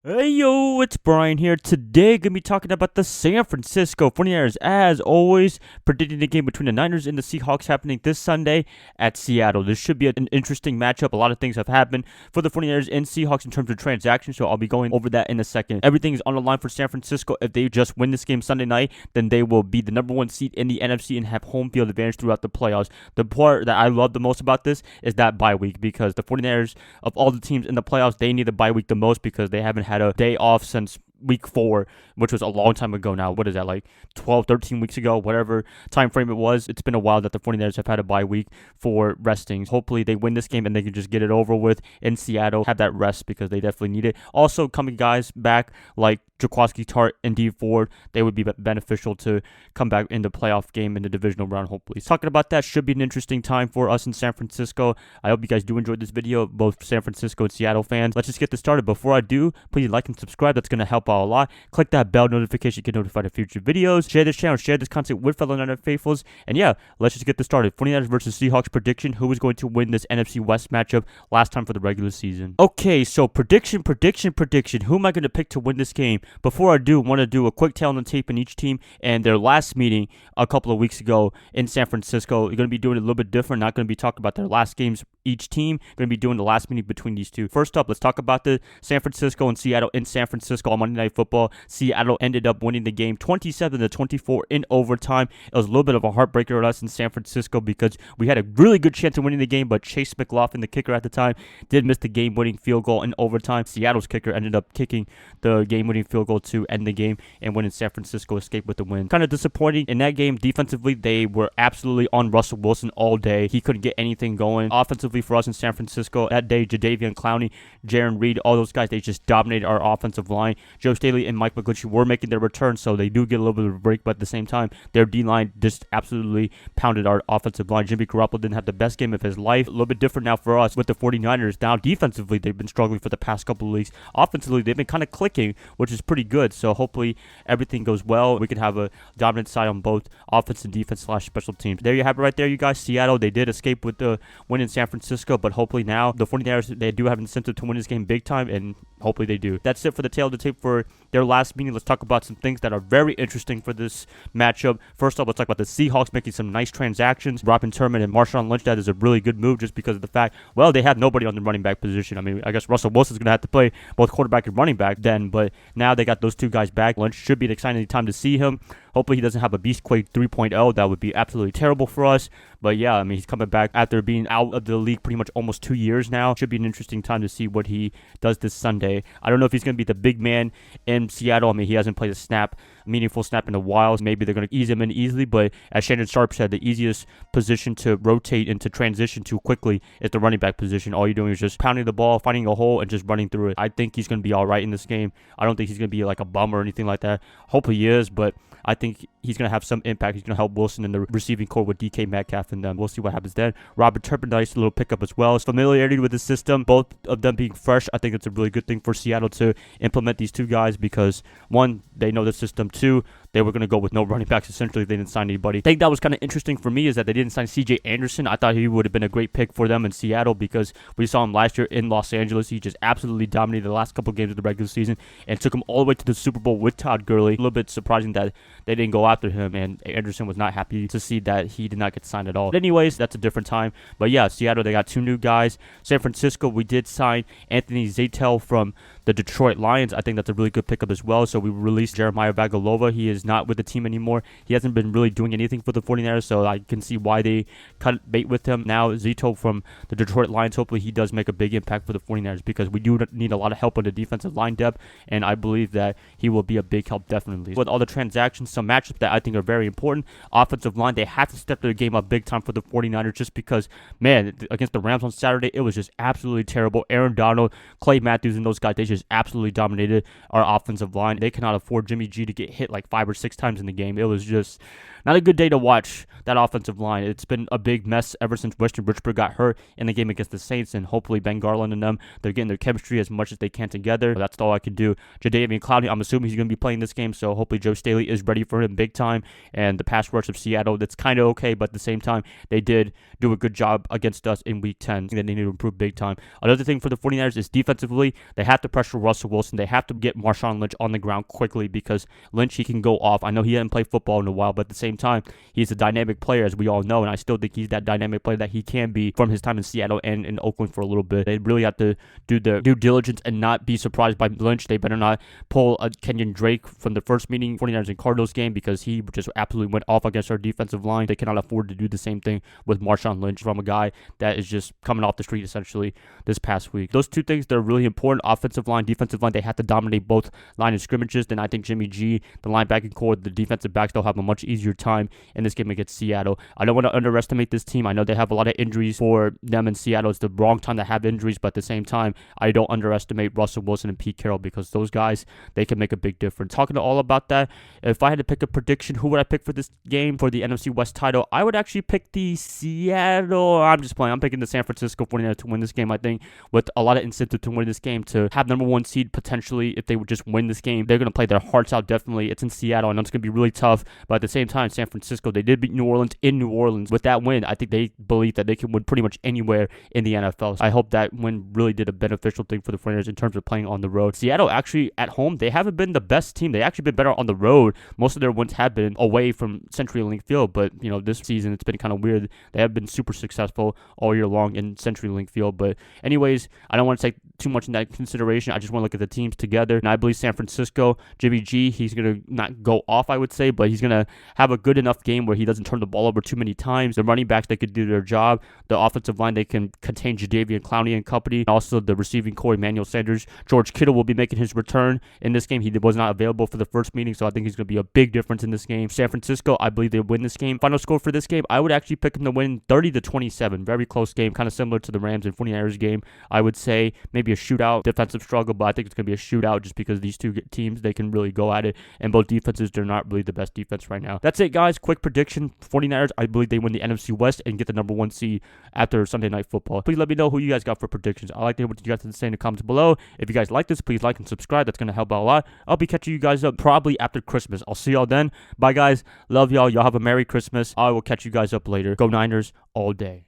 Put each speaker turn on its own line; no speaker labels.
Hey yo, it's Brian here. Today, gonna be talking about the San Francisco 49ers. As always, predicting the game between the Niners and the Seahawks happening this Sunday at Seattle. This should be an interesting matchup. A lot of things have happened for the 49ers and Seahawks in terms of transactions, so I'll be going over that in a second. Everything is on the line for San Francisco. If they just win this game Sunday night, then they will be the number one seed in the NFC and have home field advantage throughout the playoffs. The part that I love the most about this is that bye week, because the 49ers, of all the teams in the playoffs, they need the bye week the most because they haven't had a day off since week 4, which was a long time ago now. What is that, like 12, 13 weeks ago, whatever time frame it was. It's been a while that the 49ers have had a bye week for resting. Hopefully they win this game and they can just get it over with in Seattle, have that rest, because they definitely need it. Also, coming guys back like Jaquaski Tart and D Ford, they would be beneficial to come back in the playoff game in the divisional round, hopefully. Talking about that, should be an interesting time for us in San Francisco. I hope you guys do enjoy this video, both San Francisco and Seattle fans. Let's just get this started. Before I do, please like and subscribe. That's going to help out a lot. Click that bell notification to get notified of future videos. Share this channel, share this content with fellow Niner faithfuls. And yeah, let's just get this started. 49ers versus Seahawks prediction. Who is going to win this NFC West matchup last time for the regular season? Okay, so prediction. Who am I going to pick to win this game? Before I do, I want to do a quick tale on the tape in each team and their last meeting a couple of weeks ago in San Francisco. You're going to be doing it a little bit different. Not going to be talking about their last games each team. Going to be doing the last meeting between these two. First up, let's talk about the San Francisco and Seattle in San Francisco on Monday Night Football. Seattle ended up winning the game 27-24 in overtime. It was a little bit of a heartbreaker for us in San Francisco because we had a really good chance of winning the game, but Chase McLaughlin, the kicker at the time, did miss the game-winning field goal in overtime. Seattle's kicker ended up kicking the game-winning field goal to end the game and win, in San Francisco escaped with the win. Kind of disappointing in that game. Defensively, they were absolutely on Russell Wilson all day. He couldn't get anything going. Offensively for us in San Francisco that day, Jadeveon Clowney, Jaron Reed, all those guys, they just dominated our offensive line. Joe Staley and Mike McGlinchey were making their return, so they do get a little bit of a break, but at the same time, their D-line just absolutely pounded our offensive line. Jimmy Garoppolo didn't have the best game of his life. A little bit different now for us with the 49ers. Now, defensively, they've been struggling for the past couple of weeks. Offensively, they've been kind of clicking, which is pretty good, so hopefully everything goes well. We can have a dominant side on both offense and defense / special teams. There you have it right there, you guys. Seattle, they did escape with the win in San Francisco, but hopefully now the 49ers, they do have an incentive to win this game big time, and hopefully they do. That's it for the tail of the tape for their last meeting. Let's talk about some things that are very interesting for this matchup. First off, let's talk about the Seahawks making some nice transactions. Robin Turbin and Marshawn Lynch, that is a really good move just because of the fact, well, they have nobody on the running back position. I mean, I guess Russell Wilson's going to have to play both quarterback and running back then, but now they got those two guys back. Lynch should be an exciting time to see him. Hopefully he doesn't have a Beastquake 3.0. That would be absolutely terrible for us. But yeah, I mean, he's coming back after being out of the league pretty much almost 2 years now. Should be an interesting time to see what he does this Sunday. I don't know if he's going to be the big man in Seattle. I mean, he hasn't played a meaningful snap in a while. Maybe they're going to ease him in easily. But as Shannon Sharp said, the easiest position to rotate and to transition to quickly is the running back position. All you're doing is just pounding the ball, finding a hole, and just running through it. I think he's going to be all right in this game. I don't think he's going to be like a bum or anything like that. Hopefully he is, but I think he's going to have some impact. He's going to help Wilson in the receiving core with DK Metcalf and them. We'll see what happens then. Robert Turbin, nice little pickup as well. His familiarity with the system, both of them being fresh, I think it's a really good thing for Seattle to implement these two guys because, one, they know the system. Two, they were going to go with no running backs. Essentially, they didn't sign anybody. I think that was kind of interesting for me is that they didn't sign CJ Anderson. I thought he would have been a great pick for them in Seattle because we saw him last year in Los Angeles. He just absolutely dominated the last couple of games of the regular season and took him all the way to the Super Bowl with Todd Gurley. A little bit surprising that they didn't go after him, and Anderson was not happy to see that he did not get signed at all. But anyways, that's a different time. But yeah, Seattle, they got two new guys. San Francisco, we did sign Anthony Zatel from the Detroit Lions. I think that's a really good pickup as well. So we released Jeremiah Vagalova. He is not with the team anymore. He hasn't been really doing anything for the 49ers, so I can see why they cut bait with him. Now Zito from the Detroit Lions, hopefully he does make a big impact for the 49ers because we do need a lot of help on the defensive line depth, and I believe that he will be a big help definitely. With all the transactions, some matchups that I think are very important. Offensive line, they have to step their game up big time for the 49ers just because, man, against the Rams on Saturday, it was just absolutely terrible. Aaron Donald, Clay Matthews, and those guys, they just absolutely dominated our offensive line. They cannot afford Jimmy G to get hit like 5 or 6 times in the game. It was just not a good day to watch that offensive line. It's been a big mess ever since Western Richburg got hurt in the game against the Saints, and hopefully Ben Garland and them, they're getting their chemistry as much as they can together. That's all I can do. Jadeveon Clowney, I'm assuming he's going to be playing this game, so hopefully Joe Staley is ready for him big time. And the pass rush of Seattle, that's kind of okay, but at the same time, they did do a good job against us in Week 10. They need to improve big time. Another thing for the 49ers is defensively, they have to pressure Russell Wilson. They have to get Marshawn Lynch on the ground quickly because Lynch, he can go off. I know he hasn't played football in a while, but at the same time, he's a dynamic player, as we all know, and I still think he's that dynamic player that he can be from his time in Seattle and in Oakland for a little bit. They really have to do their due diligence and not be surprised by Lynch. They better not pull a Kenyan Drake from the first meeting, 49ers and Cardinals game, because he just absolutely went off against our defensive line. They cannot afford to do the same thing with Marshawn Lynch from a guy that is just coming off the street essentially this past week. Those two things, they're really important. Offensive line, defensive line, they have to dominate both line of scrimmages. Then I think Jimmy G, the linebacking core, the defensive backs, they'll have a much easier time in this game against Seattle. I don't want to underestimate this team. I know they have a lot of injuries for them in Seattle. It's the wrong time to have injuries, but at the same time, I don't underestimate Russell Wilson and Pete Carroll, because those guys, they can make a big difference. Talking to all about that, if I had to pick a prediction, who would I pick for this game for the NFC West title? I would actually pick the Seattle. I'm just playing. I'm picking the San Francisco 49ers to win this game. I think with a lot of incentive to win this game, to have number one seed potentially, if they would just win this game, they're going to play their hearts out. Definitely, it's in Seattle. I know it's going to be really tough, but at the same time, San Francisco, they did beat New Orleans in New Orleans. With that win, I think they believe that they can win pretty much anywhere in the NFL. So I hope that win really did a beneficial thing for the 49ers in terms of playing on the road. Seattle, actually, at home, they haven't been the best team. They actually been better on the road. Most of their wins have been away from CenturyLink Field, but this season it's been kind of weird. They have been super successful all year long in CenturyLink Field. But anyways, I don't want to take too much in that consideration. I just want to look at the teams together, and I believe San Francisco, Jimmy G, he's going to not go off, I would say, but he's going to have a good enough game where he doesn't turn the ball over too many times. The running backs, they could do their job. The offensive line, they can contain Jadeveon Clowney and company. Also, the receiving core, Emmanuel Sanders. George Kittle will be making his return in this game. He was not available for the first meeting, so I think he's going to be a big difference in this game. San Francisco, I believe they win this game. Final score for this game, I would actually pick them to win 30-27. Very close game, kind of similar to the Rams and 49ers game. I would say maybe a shootout, defensive struggle, but I think it's going to be a shootout just because these two teams, they can really go at it, and both defenses, they're not really the best defense right now. That's it, guys. Quick prediction. 49ers, I believe they win the NFC West and get the number one seed after Sunday Night Football. Please let me know who you guys got for predictions. I like to hear what you guys have to say in the comments below. If you guys like this, please like and subscribe. That's going to help out a lot. I'll be catching you guys up probably after Christmas. I'll see y'all then. Bye, guys. Love y'all. Y'all have a Merry Christmas. I will catch you guys up later. Go Niners all day.